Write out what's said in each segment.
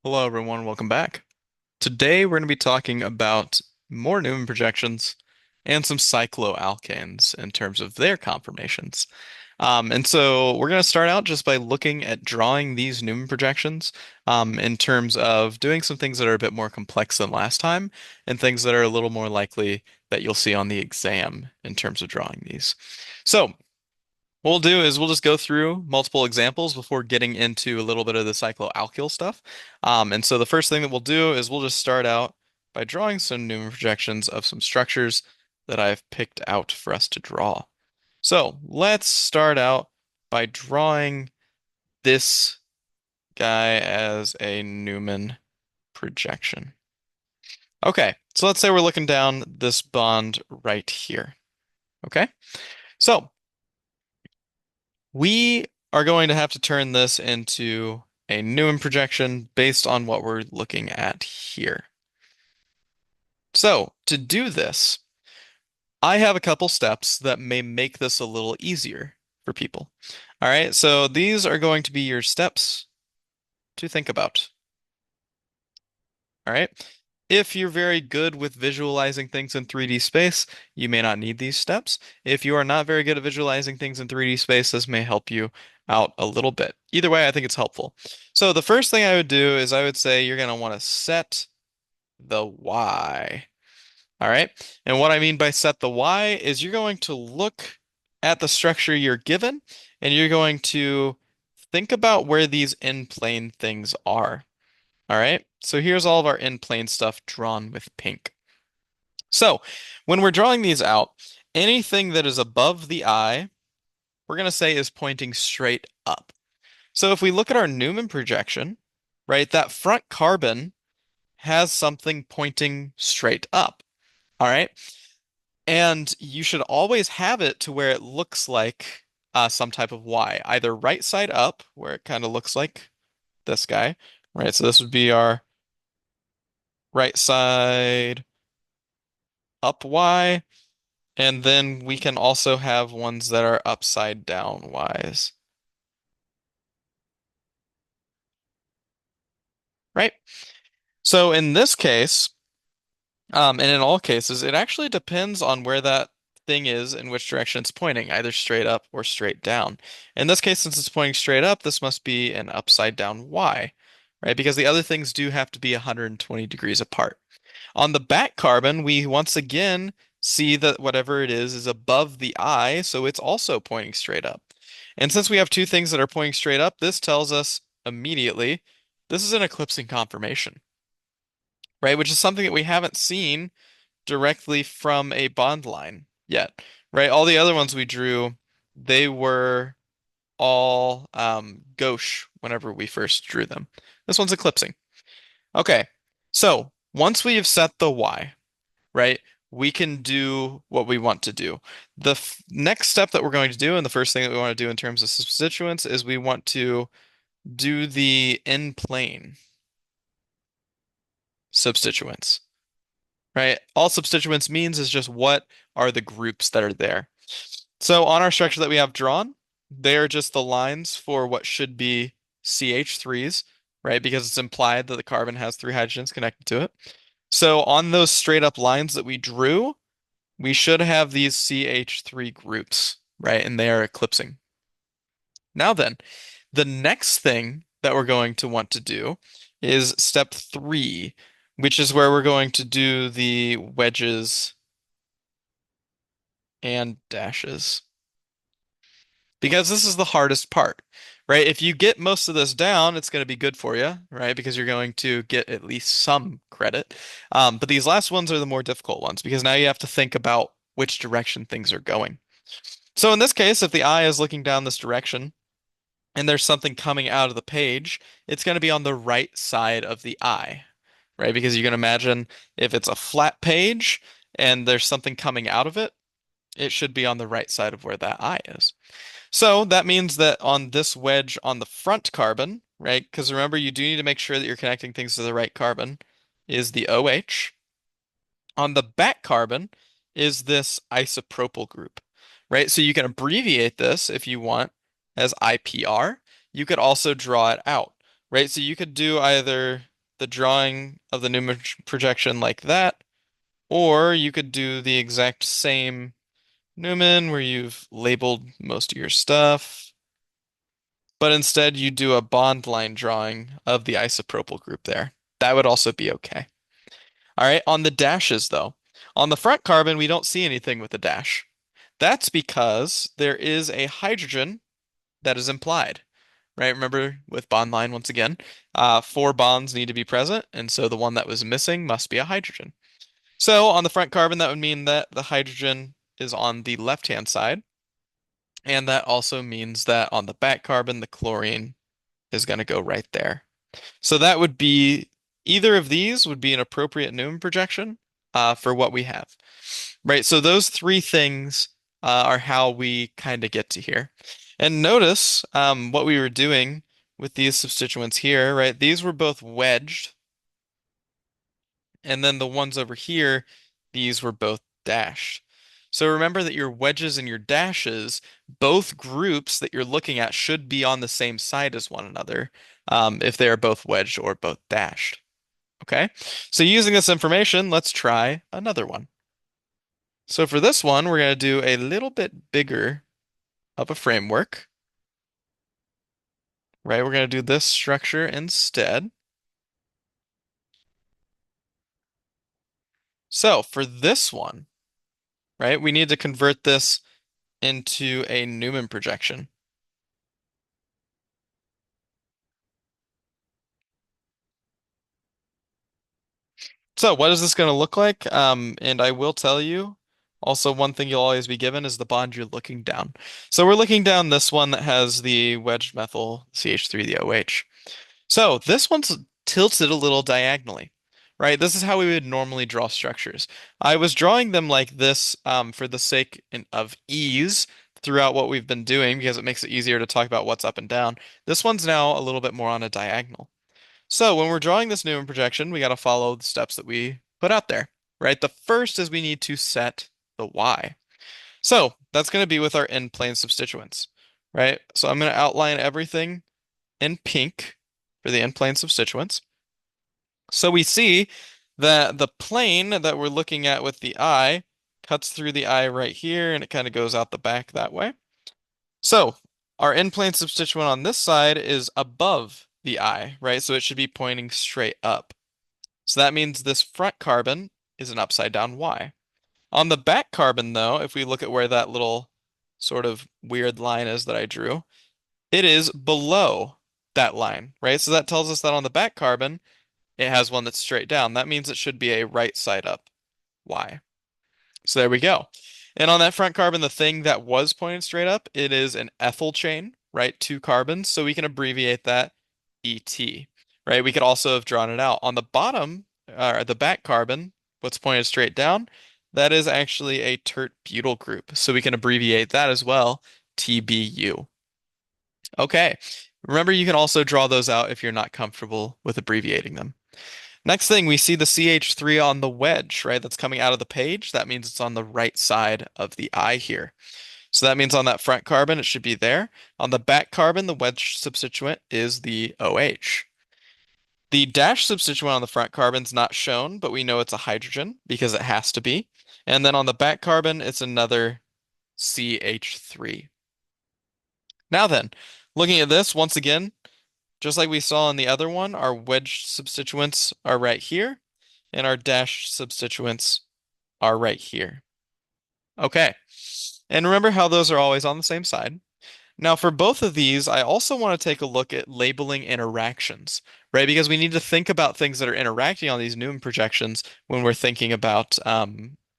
Hello, everyone. Welcome back. Today, we're going to be talking about more Newman projections and some cycloalkanes in terms of their conformations. And so we're going to start out just by looking at drawing these Newman projections in terms of doing some things that are a bit more complex than last time and things that are a little more likely that you'll see on the exam in terms of drawing these. So what we'll do is we'll just go through multiple examples before getting into a little bit of the cycloalkyl stuff. And so the first thing that we'll do is we'll just start out by drawing some Newman projections of some structures that I've picked out for us to draw. So let's start out by drawing this guy as a Newman projection. Okay, so let's say we're looking down this bond right here. Okay, so we are going to have to turn this into a Newman projection based on what we're looking at here. So to do this, I have a couple steps that may make this a little easier for people. All right, so these are going to be your steps to think about. All right. If you're very good with visualizing things in 3D space, you may not need these steps. If you are not very good at visualizing things in 3D space, this may help you out a little bit. Either way, I think it's helpful. So the first thing I would do is I would say you're going to want to set the Y. All right. And what I mean by set the Y is you're going to look at the structure you're given and you're going to think about where these in plane things are. All right, so here's all of our in-plane stuff drawn with pink. So when we're drawing these out, anything that is above the eye, we're going to say is pointing straight up. So if we look at our Newman projection, right, that front carbon has something pointing straight up. All right, and you should always have it to where it looks like some type of Y, either right side up, where it kind of looks like this guy, right? So this would be our right side up Y, and then we can also have ones that are upside down Ys, right? So in this case, and in all cases, it actually depends on where that thing is and which direction it's pointing, either straight up or straight down. In this case, since it's pointing straight up, this must be an upside down Y, right? Because the other things do have to be 120 degrees apart. On the back carbon, we once again see that whatever it is above the eye, so it's also pointing straight up. And since we have two things that are pointing straight up, this tells us immediately this is an eclipsing conformation, right? Which is something that we haven't seen directly from a bond line yet, right? All the other ones we drew, they were all gauche whenever we first drew them. This one's eclipsing. Okay, so once we have set the Y, right, we can do what we want to do. The next step that we're going to do, and the first thing that we want to do in terms of substituents, is we want to do the in plane substituents, right? All substituents means is just what are the groups that are there. So on our structure that we have drawn, they're just the lines for what should be CH3s, right? Because it's implied that the carbon has three hydrogens connected to it. So on those straight up lines that we drew, we should have these CH3 groups, right? And they are eclipsing. Now then, the next thing that we're going to want to do is step 3, which is where we're going to do the wedges and dashes. Because this is the hardest part, right? If you get most of this down, it's going to be good for you, right? Because you're going to get at least some credit. But these last ones are the more difficult ones because now you have to think about which direction things are going. So in this case, if the eye is looking down this direction and there's something coming out of the page, it's going to be on the right side of the eye, right? Because you can imagine if it's a flat page and there's something coming out of it, it should be on the right side of where that eye is. So that means that on this wedge on the front carbon, right? Because remember, you do need to make sure that you're connecting things to the right carbon, is the OH. On the back carbon is this isopropyl group, right? So you can abbreviate this if you want as IPR. You could also draw it out, right? So you could do either the drawing of the Newman projection like that, or you could do the exact same Newman where you've labeled most of your stuff, but instead you do a bond line drawing of the isopropyl group there. That would also be okay. All right, on the dashes though. On the front carbon, we don't see anything with a dash. That's because there is a hydrogen that is implied, right? Remember with bond line once again, four bonds need to be present, and so the one that was missing must be a hydrogen. So on the front carbon, that would mean that the hydrogen is on the left-hand side, and that also means that on the back carbon, the chlorine is going to go right there. So that would be either of these would be an appropriate Newman projection for what we have, right? So those three things are how we kind of get to here. And notice what we were doing with these substituents here, right? These were both wedged, and then the ones over here, these were both dashed. So remember that your wedges and your dashes, both groups that you're looking at should be on the same side as one another, if they are both wedged or both dashed. Okay, so using this information, let's try another one. So for this one, we're going to do a little bit bigger of a framework, right? We're going to do this structure instead. So for this one, right, we need to convert this into a Newman projection. So what is this going to look like? And I will tell you, also one thing you'll always be given is the bond you're looking down. So we're looking down this one that has the wedged methyl CH3, the OH. So this one's tilted a little diagonally, right? This is how we would normally draw structures. I was drawing them like this for the sake of ease throughout what we've been doing because it makes it easier to talk about what's up and down. This one's now a little bit more on a diagonal. So when we're drawing this Newman projection, we got to follow the steps that we put out there, right? The first is we need to set the Y. So that's going to be with our end plane substituents, right? So I'm going to outline everything in pink for the end plane substituents. So we see that the plane that we're looking at with the eye cuts through the eye right here and it kind of goes out the back that way. So our end plane substituent on this side is above the eye, right? So it should be pointing straight up. So that means this front carbon is an upside down Y. On the back carbon, though, if we look at where that little sort of weird line is that I drew, it is below that line, right? So that tells us that on the back carbon, it has one that's straight down. That means it should be a right side up Y. So there we go. And on that front carbon, the thing that was pointed straight up, it is an ethyl chain, right? Two carbons. So we can abbreviate that ET, right? We could also have drawn it out. On the bottom, the back carbon, what's pointed straight down, that is actually a tert butyl group. So we can abbreviate that as well, TBU. Okay. Remember, you can also draw those out if you're not comfortable with abbreviating them. Next thing, we see the CH3 on the wedge, right? That's coming out of the page. That means it's on the right side of the eye here. So that means on that front carbon, it should be there. On the back carbon, the wedge substituent is the OH. The dash substituent on the front carbon is not shown, but we know it's a hydrogen because it has to be. And then on the back carbon, it's another CH3. Now then, looking at this, once again, just like we saw in the other one, our wedge substituents are right here, and our dash substituents are right here. Okay. And remember how those are always on the same side. Now, for both of these, I also want to take a look at labeling interactions, right? Because we need to think about things that are interacting on these Newman projections when we're thinking about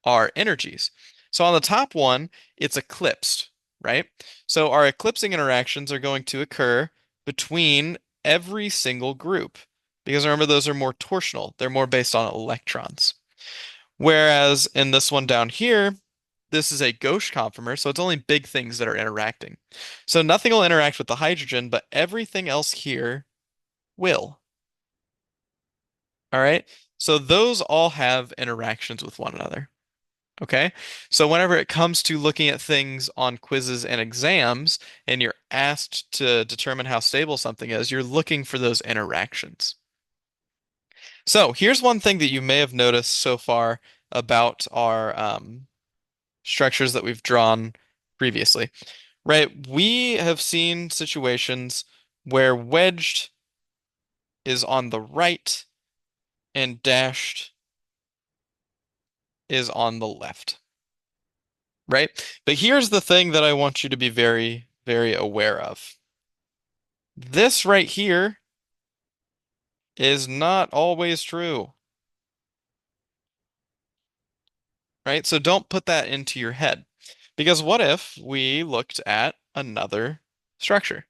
our energies. So on the top one, it's eclipsed, right? So our eclipsing interactions are going to occur between every single group. Because remember, those are more torsional. They're more based on electrons. Whereas in this one down here, this is a gauche conformer, so it's only big things that are interacting. So nothing will interact with the hydrogen, but everything else here will. All right? So those all have interactions with one another. Okay? So whenever it comes to looking at things on quizzes and exams, and you're asked to determine how stable something is, you're looking for those interactions. So here's one thing that you may have noticed so far about our structures that we've drawn previously, right? We have seen situations where wedged is on the right and dashed is on the left, right? But here's the thing that I want you to be very, very aware of. This right here is not always true, right? So don't put that into your head. Because what if we looked at another structure?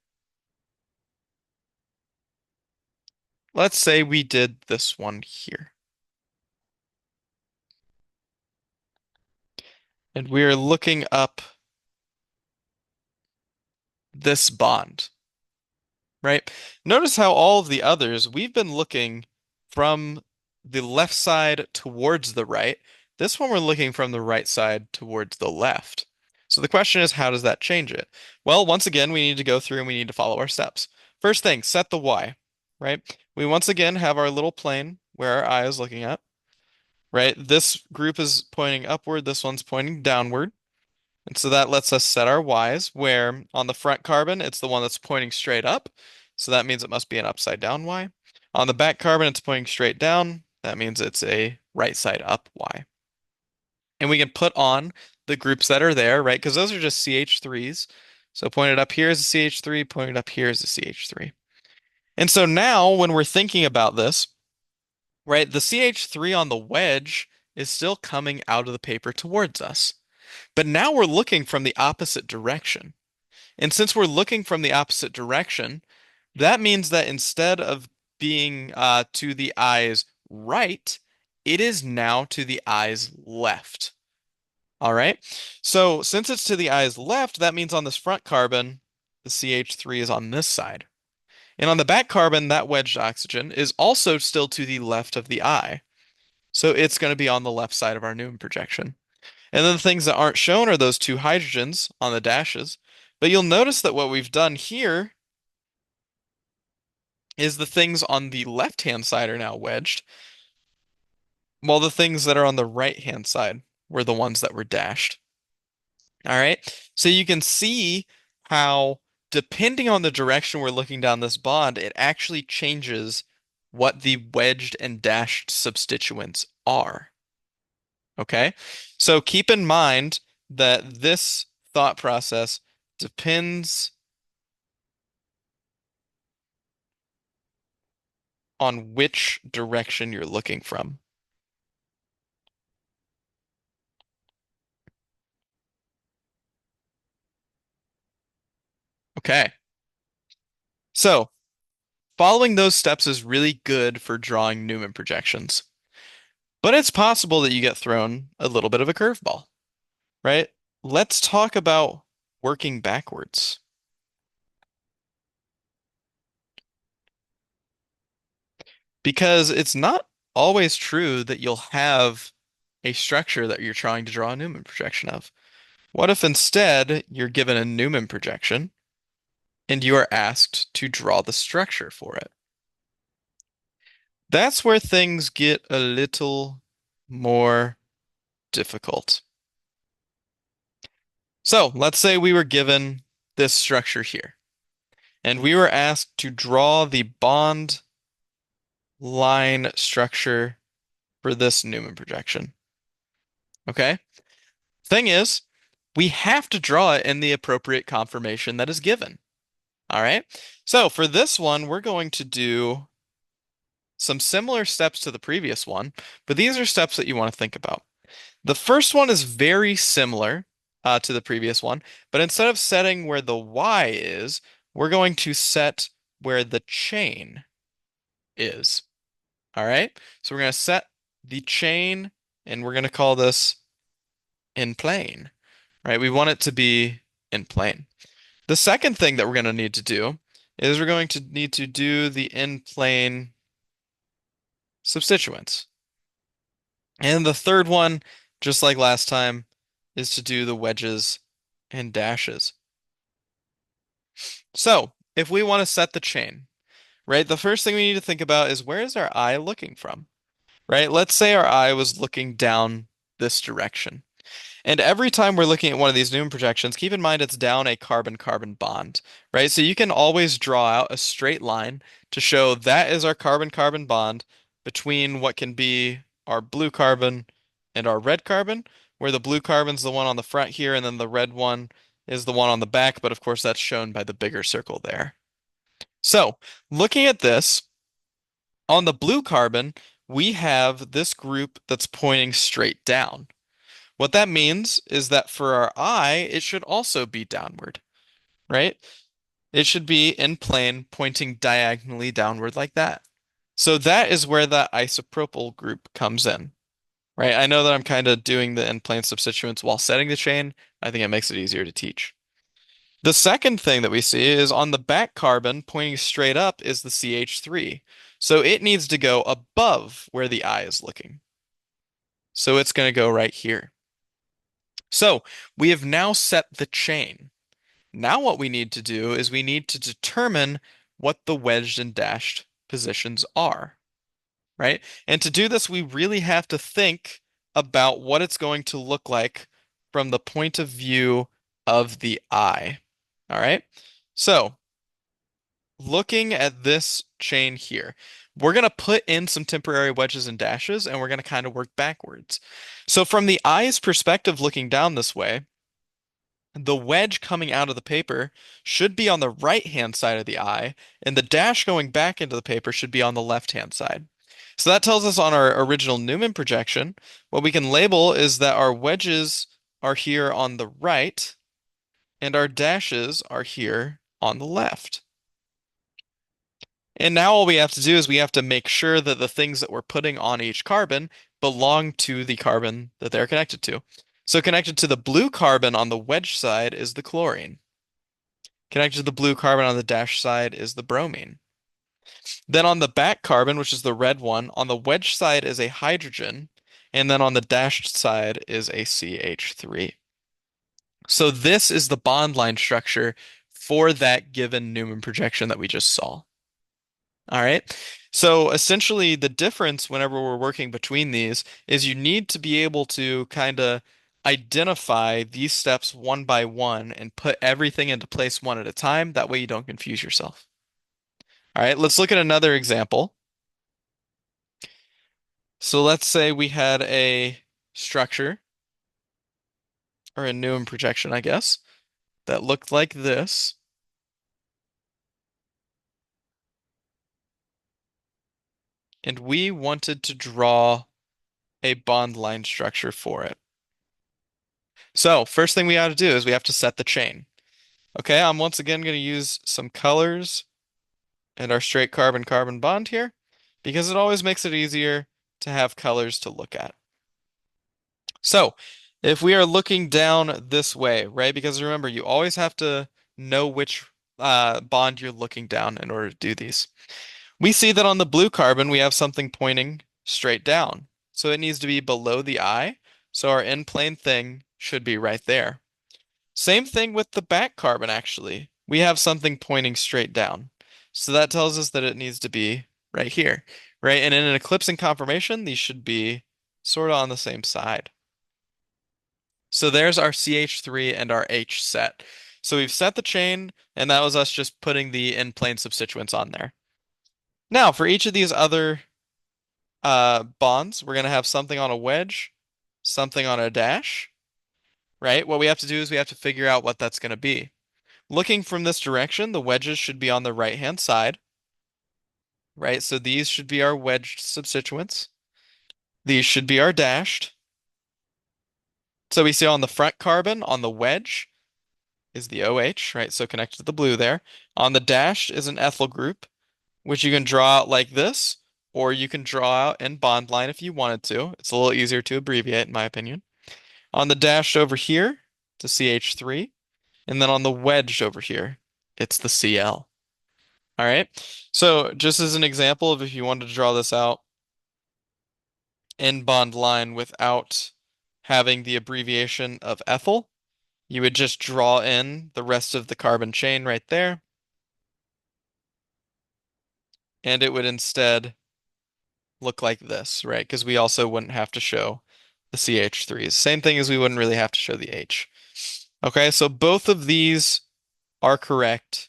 Let's say we did this one here, and we're looking up this bond, right? Notice how all of the others, we've been looking from the left side towards the right. This one we're looking from the right side towards the left. So the question is, how does that change it? Well, once again, we need to go through and we need to follow our steps. First thing, set the Y, right? We once again have our little plane where our eye is looking at, right? This group is pointing upward, this one's pointing downward. And so that lets us set our Ys, where on the front carbon, it's the one that's pointing straight up. So that means it must be an upside down Y. On the back carbon, it's pointing straight down. That means it's a right side up Y. And we can put on the groups that are there, right? Because those are just CH3s. So pointed up here is a CH3, pointed up here is a CH3. And so now when we're thinking about this, right, the CH3 on the wedge is still coming out of the paper towards us. But now we're looking from the opposite direction. And since we're looking from the opposite direction, that means that instead of being to the eye's right, it is now to the eye's left. All right. So since it's to the eye's left, that means on this front carbon, the CH3 is on this side. And on the back carbon, that wedged oxygen is also still to the left of the eye. So it's going to be on the left side of our Newman projection. And then the things that aren't shown are those two hydrogens on the dashes. But you'll notice that what we've done here is the things on the left-hand side are now wedged, while the things that are on the right-hand side were the ones that were dashed. All right. So you can see how, depending on the direction we're looking down this bond, it actually changes what the wedged and dashed substituents are. Okay. So keep in mind that this thought process depends on which direction you're looking from. Okay. So following those steps is really good for drawing Newman projections, but it's possible that you get thrown a little bit of a curveball, right? Let's talk about working backwards, because it's not always true that you'll have a structure that you're trying to draw a Newman projection of. What if instead you're given a Newman projection and you are asked to draw the structure for it? That's where things get a little more difficult. So let's say we were given this structure here, and we were asked to draw the bond line structure for this Newman projection. Okay? Thing is, we have to draw it in the appropriate conformation that is given. All right? So for this one, we're going to do some similar steps to the previous one, but these are steps that you want to think about. The first one is very similar to the previous one, but instead of setting where the Y is, we're going to set where the chain is. All right? So we're going to set the chain and we're going to call this in plane, right? We want it to be in plane. The second thing that we're going to need to do is we're going to need to do the in plane substituents. And the third one, just like last time, is to do the wedges and dashes. So if we want to set the chain, right? The first thing we need to think about is where is our eye looking from, right? Let's say our eye was looking down this direction. And every time we're looking at one of these Newman projections, keep in mind it's down a carbon-carbon bond, right? So you can always draw out a straight line to show that is our carbon-carbon bond between what can be our blue carbon and our red carbon, where the blue carbon's the one on the front here, and then the red one is the one on the back, but of course that's shown by the bigger circle there. So, looking at this, on the blue carbon, we have this group that's pointing straight down. What that means is that for our eye, it should also be downward, right? It should be in plane pointing diagonally downward like that. So that is where that isopropyl group comes in, right? I know that I'm kind of doing the in plane substituents while setting the chain. I think it makes it easier to teach. The second thing that we see is on the back carbon pointing straight up is the CH3. So it needs to go above where the eye is looking. So it's going to go right here. So we have now set the chain. Now what we need to do is we need to determine what the wedged and dashed positions are, right? And to do this, we really have to think about what it's going to look like from the point of view of the eye. All right? So, looking at this chain here, we're going to put in some temporary wedges and dashes, and we're going to kind of work backwards. So from the eye's perspective looking down this way, the wedge coming out of the paper should be on the right-hand side of the eye, and the dash going back into the paper should be on the left-hand side. So that tells us on our original Newman projection, what we can label is that our wedges are here on the right, and our dashes are here on the left. And now all we have to do is we have to make sure that the things that we're putting on each carbon belong to the carbon that they're connected to. So connected to the blue carbon on the wedge side is the chlorine. Connected to the blue carbon on the dash side is the bromine. Then on the back carbon, which is the red one, on the wedge side is a hydrogen, and then on the dashed side is a CH3. So this is the bond line structure for that given Newman projection that we just saw. All right. So essentially, the difference whenever we're working between these is you need to be able to kind of identify these steps one by one and put everything into place one at a time. That way you don't confuse yourself. All right, let's look at another example. So let's say we had a structure or a Newton projection, I guess, that looked like this. And we wanted to draw a bond line structure for it. So first thing we have to do is we have to set the chain. Okay, I'm once again going to use some colors and our straight carbon-carbon bond here because it always makes it easier to have colors to look at. So if we are looking down this way, right? Because remember, you always have to know which bond you're looking down in order to do these. We see that on the blue carbon, we have something pointing straight down. So it needs to be below the eye. So our in plane thing should be right there. Same thing with the back carbon, actually. We have something pointing straight down. So that tells us that it needs to be right here, right? And in an eclipsing conformation, these should be sort of on the same side. So there's our CH3 and our H set. So we've set the chain, and that was us just putting the in-plane substituents on there. Now, for each of these other bonds, we're going to have something on a wedge, something on a dash, right? What we have to do is we have to figure out what that's going to be. Looking from this direction, the wedges should be on the right-hand side, right? So these should be our wedged substituents. These should be our dashed. So we see on the front carbon, on the wedge, is the OH, right? So connected to the blue there. On the dashed is an ethyl group, which you can draw out like this, or you can draw out in bond line if you wanted to. It's a little easier to abbreviate, in my opinion. On the dashed over here, it's a CH3. And then on the wedged over here, it's the Cl. All right. So just as an example of if you wanted to draw this out in bond line without having the abbreviation of ethyl, you would just draw in the rest of the carbon chain right there. and it would instead look like this, right? Because we also wouldn't have to show the CH3s. Same thing as we wouldn't really have to show the H. Okay, so both of these are correct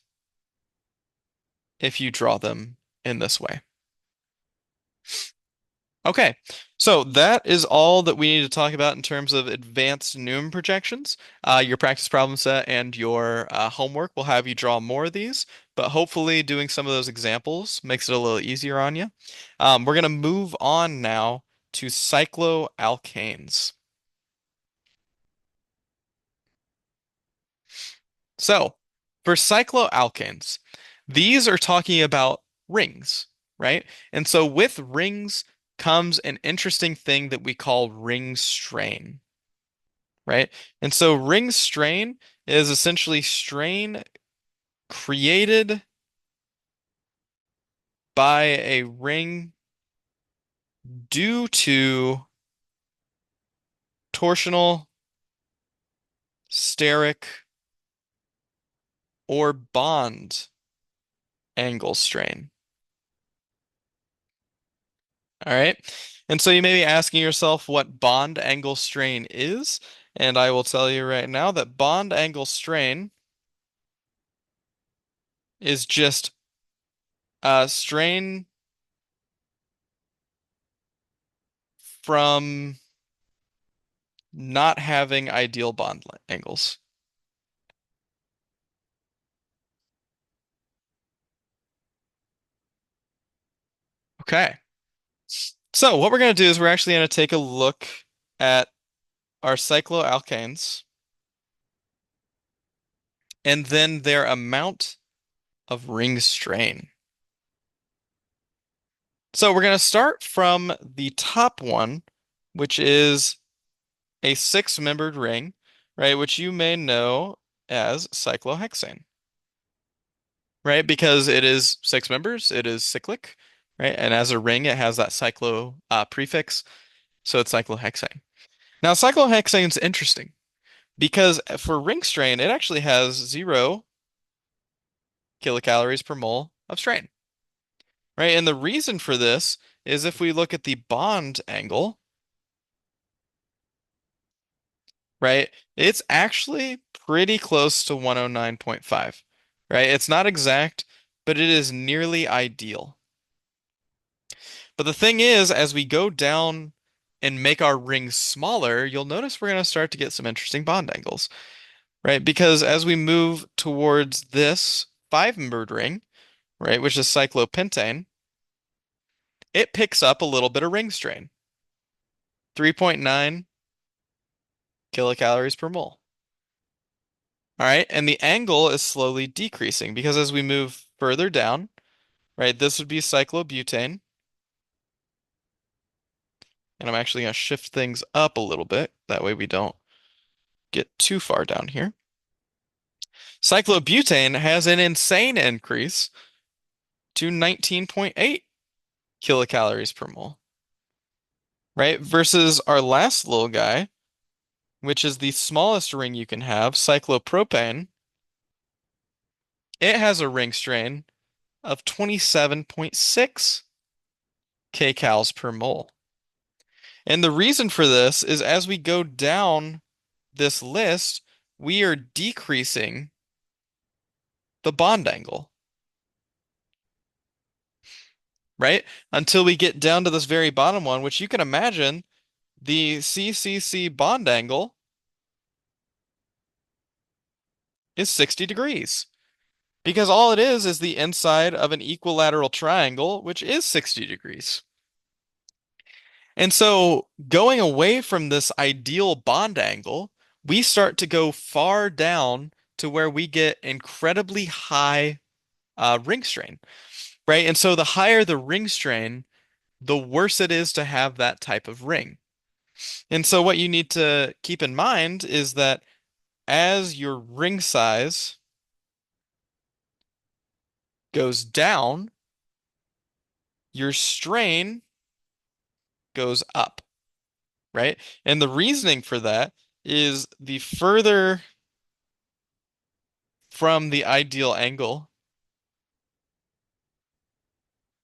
if you draw them in this way. Okay, so that is all that we need to talk about in terms of advanced Newman projections. Your practice problem set and your homework will have you draw more of these, but hopefully doing some of those examples makes it a little easier on you. We're going to move on now to cycloalkanes. So, for cycloalkanes, these are talking about rings, right? And so with rings comes an interesting thing that we call ring strain, right? And so ring strain is essentially strain created by a ring due to torsional, steric, or bond angle strain. All right. And so you may be asking yourself what bond angle strain is, and I will tell you right now that bond angle strain is just a strain from not having ideal bond angles. Okay. So what we're going to do is we're actually going to take a look at our cycloalkanes and then their amount of ring strain. So we're going to start from the top one, which is a six-membered ring, right, which you may know as cyclohexane, right? Because it is six members, it is cyclic, right? And as a ring, it has that cyclo prefix, so it's cyclohexane. Now, cyclohexane is interesting because for ring strain, it actually has 0 kilocalories per mole of strain, right? And the reason for this is if we look at the bond angle, right? It's actually pretty close to 109.5, right? It's not exact, but it is nearly ideal. But the thing is, as we go down and make our rings smaller, you'll notice we're going to start to get some interesting bond angles, right? Because as we move towards this five-membered ring, right, which is cyclopentane, it picks up a little bit of ring strain, 3.9 kilocalories per mole. All right, and the angle is slowly decreasing because as we move further down, right, this would be cyclobutane, and I'm actually going to shift things up a little bit. That way we don't get too far down here. Cyclobutane has an insane increase to 19.8 kilocalories per mole, right? Versus our last little guy, which is the smallest ring you can have, cyclopropane, it has a ring strain of 27.6 kcals per mole. And the reason for this is as we go down this list, we are decreasing the bond angle, right? Until we get down to this very bottom one, which you can imagine the CCC bond angle is 60 degrees. Because all it is the inside of an equilateral triangle, which is 60 degrees. And so going away from this ideal bond angle, we start to go far down to where we get incredibly high ring strain, right? And so the higher the ring strain, the worse it is to have that type of ring. And so what you need to keep in mind is that as your ring size goes down, your strain goes up, right? And the reasoning for that is the further from the ideal angle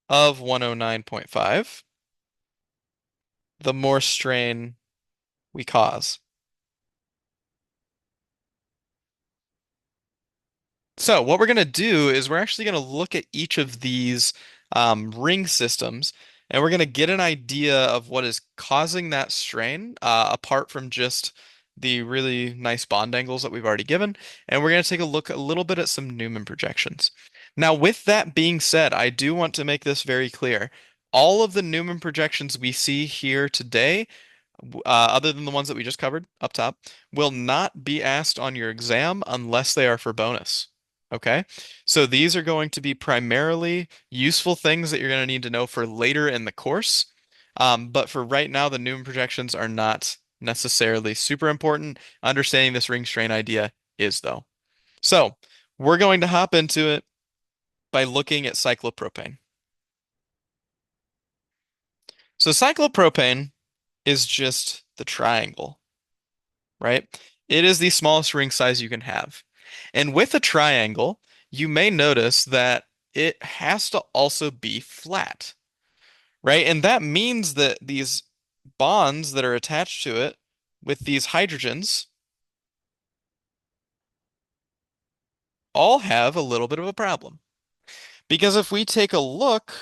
of 109.5, the more strain we cause. So what we're going to do is we're actually going to look at each of these ring systems, and we're going to get an idea of what is causing that strain, apart from just the really nice bond angles that we've already given. And we're going to take a look a little bit at some Newman projections. Now, with that being said, I do want to make this very clear. All of the Newman projections we see here today, other than the ones that we just covered up top, will not be asked on your exam unless they are for bonus. Okay? So these are going to be primarily useful things that you're going to need to know for later in the course. But for right now, the Newton projections are not necessarily super important. Understanding this ring strain idea is, though. So we're going to hop into it by looking at cyclopropane. So cyclopropane is just the triangle, right? It is the smallest ring size you can have. And with a triangle, you may notice that it has to also be flat, right? And that means that these bonds that are attached to it with these hydrogens all have a little bit of a problem. Because if we take a look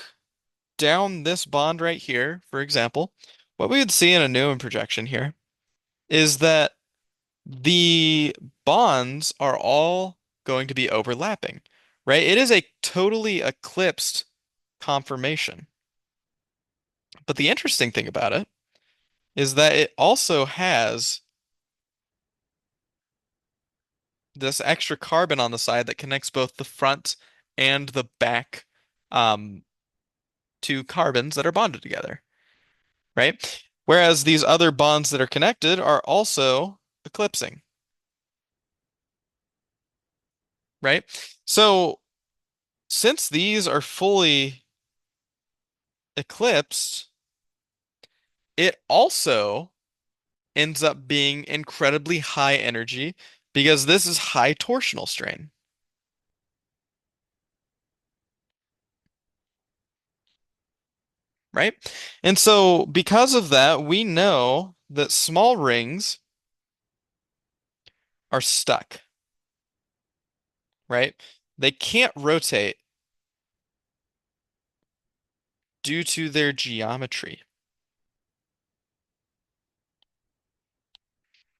down this bond right here, for example, what we would see in a Newman projection here is that the bonds are all going to be overlapping, right? It is a totally eclipsed conformation. But the interesting thing about it is that it also has this extra carbon on the side that connects both the front and the back um, two carbons that are bonded together, right? Whereas these other bonds that are connected are also eclipsing, right? So since these are fully eclipsed, it also ends up being incredibly high energy because this is high torsional strain, right? And so because of that, we know that small rings are stuck, right? They can't rotate due to their geometry.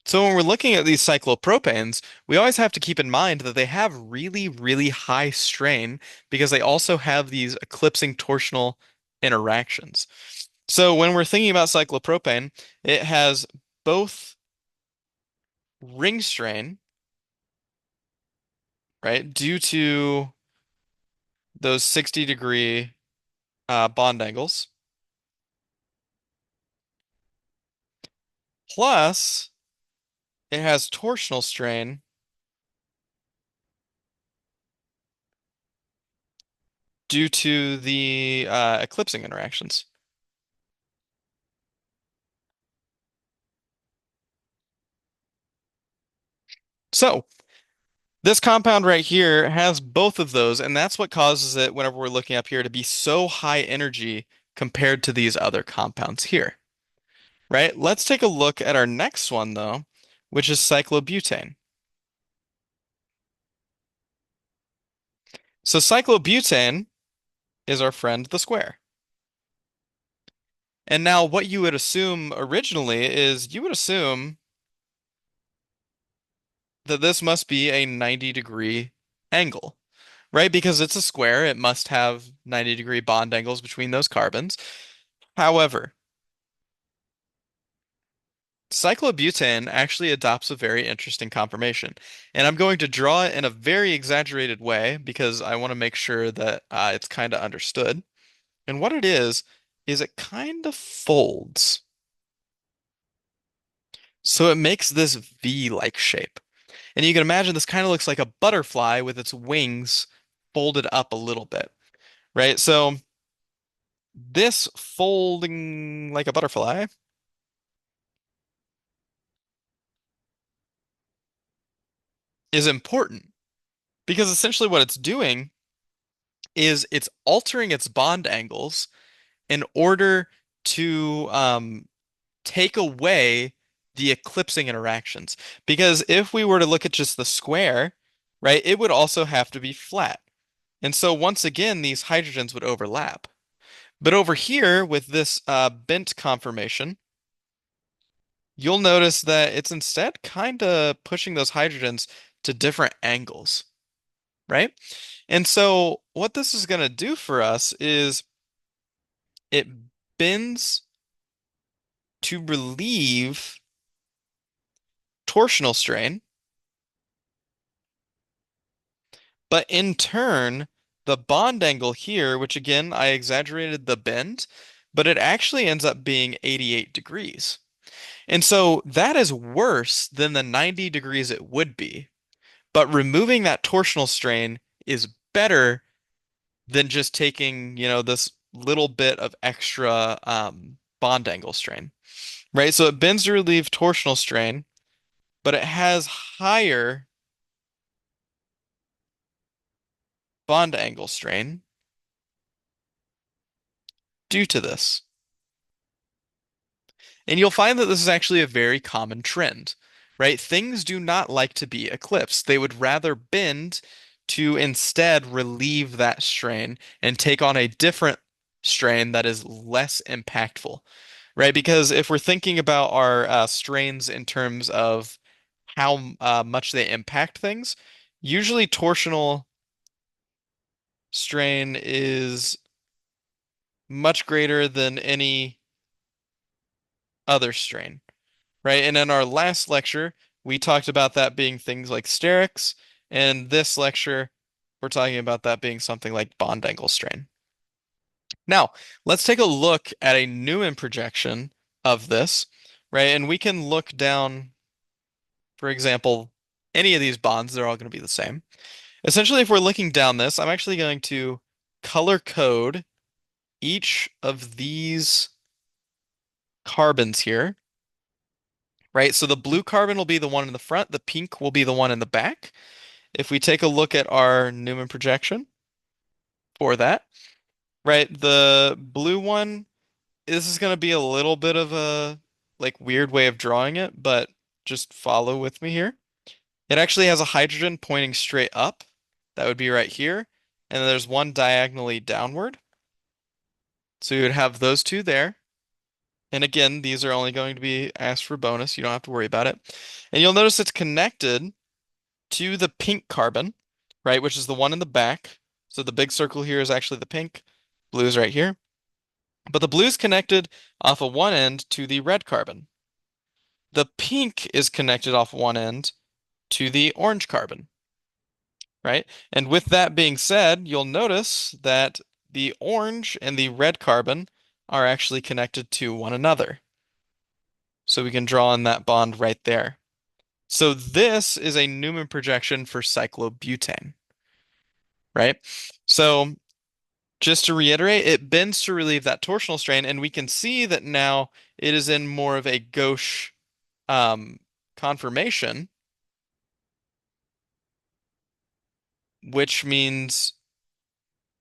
So when we're looking at these cyclopropanes, we always have to keep in mind that they have really, really high strain because they also have these eclipsing torsional interactions. So when we're thinking about cyclopropane, it has both ring strain, right, due to those 60-degree bond angles, plus it has torsional strain due to the eclipsing interactions. So this compound right here has both of those, and that's what causes it, whenever we're looking up here, to be so high energy compared to these other compounds here, right? Let's take a look at our next one, though, which is cyclobutane. So cyclobutane is our friend the square. And now what you would assume originally is you would assume that this must be a 90-degree angle, right? Because it's a square, it must have 90-degree bond angles between those carbons. However, cyclobutane actually adopts a very interesting conformation. And I'm going to draw it in a very exaggerated way because I want to make sure that it's kind of understood. And what it is it kind of folds. So it makes this V-like shape. And you can imagine this kind of looks like a butterfly with its wings folded up a little bit, right? So this folding like a butterfly is important because essentially what it's doing is it's altering its bond angles in order to take away the eclipsing interactions. Because if we were to look at just the square, right, it would also have to be flat. And so once again, these hydrogens would overlap. But over here with this bent conformation, you'll notice that it's instead kind of pushing those hydrogens to different angles, right? And so what this is going to do for us is it bends to relieve torsional strain, but in turn, the bond angle here, which again, I exaggerated the bend, but it actually ends up being 88 degrees. And so that is worse than the 90 degrees it would be. But removing that torsional strain is better than just taking, this little bit of extra bond angle strain, right? So it bends to relieve torsional strain, but it has higher bond angle strain due to this. And you'll find that this is actually a very common trend, right? Things do not like to be eclipsed. They would rather bend to instead relieve that strain and take on a different strain that is less impactful, right? Because if we're thinking about our strains in terms of how much they impact things, usually torsional strain is much greater than any other strain, right? And in our last lecture, we talked about that being things like sterics, and this lecture, we're talking about that being something like bond angle strain. Now, let's take a look at a Newman projection of this, right? And we can look down, for example, any of these bonds, they're all going to be the same. Essentially, if we're looking down this, I'm actually going to color code each of these carbons here, right? So the blue carbon will be the one in the front, the pink will be the one in the back. If we take a look at our Newman projection for that, right, the blue one, this is going to be a little bit of a like weird way of drawing it, but just follow with me here. It actually has a hydrogen pointing straight up. That would be right here. And then there's one diagonally downward. So you would have those two there. And again, these are only going to be asked for bonus. You don't have to worry about it. And you'll notice it's connected to the pink carbon, right, which is the one in the back. So the big circle here is actually the pink. Blue is right here. But the blue is connected off of one end to the red carbon. The pink is connected off one end to the orange carbon, right? And with that being said, you'll notice that the orange and the red carbon are actually connected to one another. So we can draw in that bond right there. So this is a Newman projection for cyclobutane, right? So just to reiterate, it bends to relieve that torsional strain, and we can see that now it is in more of a gauche um, conformation, which means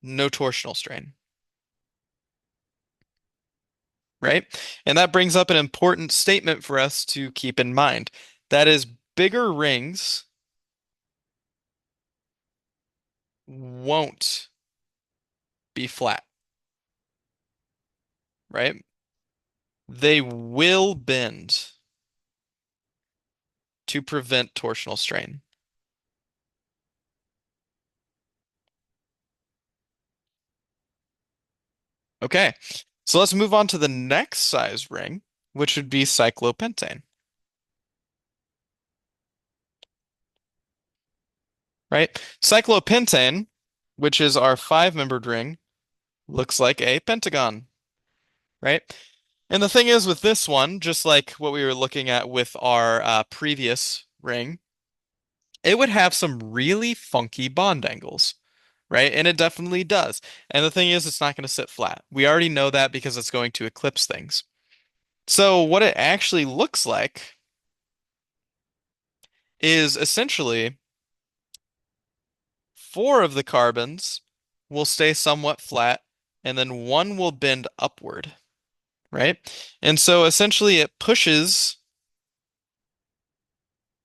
no torsional strain, right? And that brings up an important statement for us to keep in mind. That is, bigger rings won't be flat, right? They will bend to prevent torsional strain. Okay, so let's move on to the next size ring, which would be cyclopentane, right? Cyclopentane, which is our five-membered ring, looks like a pentagon, right? And the thing is with this one, just like what we were looking at with our previous ring, it would have some really funky bond angles, right? And it definitely does. And the thing is, it's not going to sit flat. We already know that because it's going to eclipse things. So what it actually looks like is essentially four of the carbons will stay somewhat flat, and then one will bend upward, right? And so essentially it pushes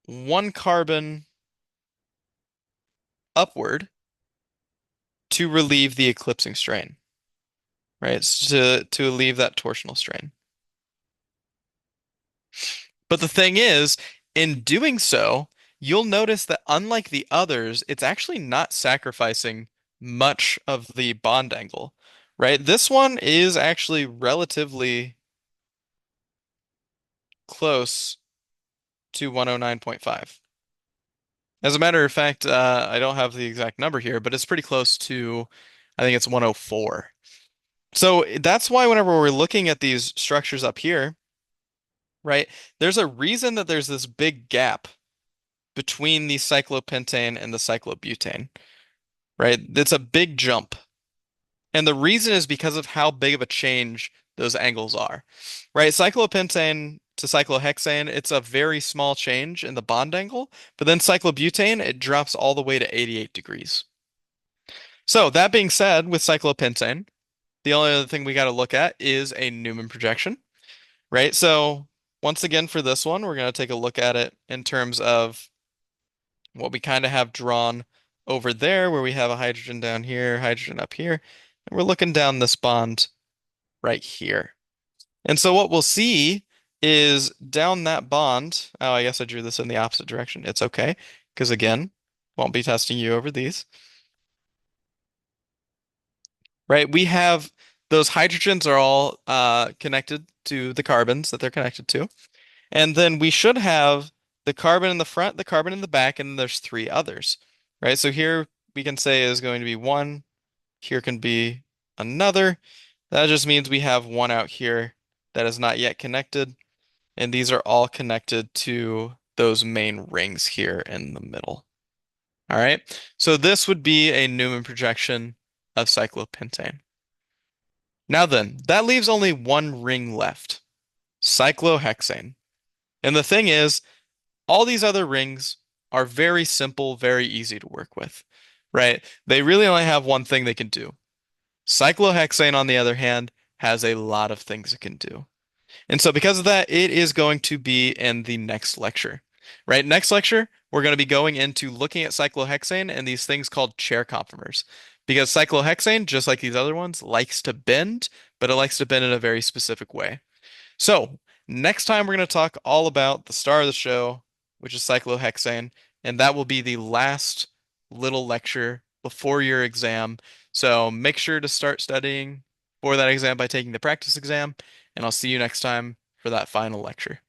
one carbon upward to relieve the eclipsing strain, right? To relieve that torsional strain. But the thing is, in doing so, you'll notice that unlike the others, it's actually not sacrificing much of the bond angle, right? This one is actually relatively close to 109.5. As a matter of fact, I don't have the exact number here, but it's pretty close to, I think it's 104. So that's why whenever we're looking at these structures up here, right, there's a reason that there's this big gap between the cyclopentane and the cyclobutane, right? It's a big jump. And the reason is because of how big of a change those angles are, right? Cyclopentane to cyclohexane, it's a very small change in the bond angle, but then cyclobutane, it drops all the way to 88 degrees. So that being said, with cyclopentane, the only other thing we got to look at is a Newman projection, right? So once again, for this one, we're going to take a look at it in terms of what we kind of have drawn over there, where we have a hydrogen down here, hydrogen up here, and we're looking down this bond right here. And so what we'll see is down that bond. Oh, I guess I drew this in the opposite direction. It's okay, because again, won't be testing you over these, right? We have those hydrogens are all connected to the carbons that they're connected to. And then we should have the carbon in the front, the carbon in the back, and then there's three others, right? So here we can say is going to be one. Here can be another. That just means we have one out here that is not yet connected. And these are all connected to those main rings here in the middle. All right. So this would be a Newman projection of cyclopentane. Now then, that leaves only one ring left, cyclohexane. And the thing is, all these other rings are very simple, very easy to work with, right? They really only have one thing they can do. Cyclohexane, on the other hand, has a lot of things it can do. And so because of that, it is going to be in the next lecture, right? Next lecture, we're going to be going into looking at cyclohexane and these things called chair conformers. Because cyclohexane, just like these other ones, likes to bend, but it likes to bend in a very specific way. So, next time we're going to talk all about the star of the show, which is cyclohexane, and that will be the last little lecture before your exam. So, make sure to start studying for that exam by taking the practice exam, and I'll see you next time for that final lecture.